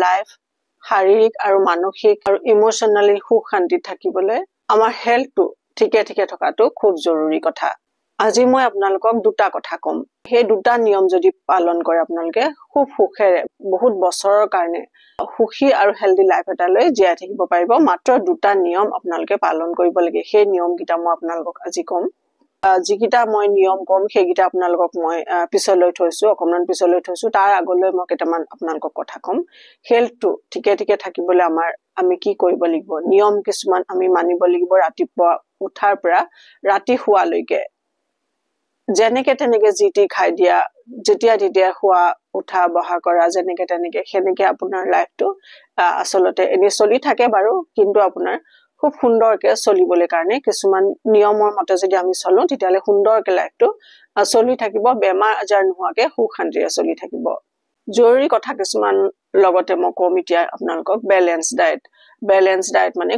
life শাৰীৰিক আৰু মানসিক আৰু ইমোশনালি সুখ শান্তি থাকিবলৈ আমাৰ হেল্থটো ঠিকে থকাটো খুব জৰুৰী কথা আজি মই আপোনালোকক দুটা কথা কম সেই দুটা নিয়ম যদি পালন কৰে আপোনালোকে খুব সুখেৰে বহুত বছৰৰ কাৰণে সুখী আৰু হেলদি লাইফ এটা লৈ জীয়াই থাকিব পাৰিব মাত্ৰ দুটা নিয়ম আপোনালোকে পালন কৰিব লাগে সেই নিয়ম কিটা মই আপোনালোকক আজি কম যিকিটা মই নিয়ম কম সেইকিটা আপোনালোকক মই পিছলৈ থৈছো অকমান পিছলৈ থৈছো তাৰ আগলৈ মই কেইটামান আপোনালোকক কথা কম হেল্থটো ঠিকে থাকিবলৈ আমি কি কৰিব লাগিব নিয়ম কিছুমান আমি মানিব লাগিব ৰাতিপুৱা উঠাৰ পৰা ৰাতি শুৱালৈকে যেনেকে তেনেকে জিটি খাই দিয়া যেতিয়া শুৱা উঠা বহা কৰা যেনেকে তেনেকে সেনেকে আপোনাৰ লাইফটো আসলতে এনে চলি থাকে বাৰু কিন্তু আপোনাৰ খুব সুন্দৰকে চলিবলৈ কাৰণে কিছুমান নিয়মৰ মতে যদি আমি চলো তেতিয়ালে সুন্দৰকে লাইফটো চলি থাকিব বেমাৰ আজাৰ নোহোৱাকে সুখ শান্তিৰে চলি থাকিব জৰুৰী কথা কিছুমান লগতে মই কম এতিয়া আপোনালোকক বেলেন্স ডায়েট মানে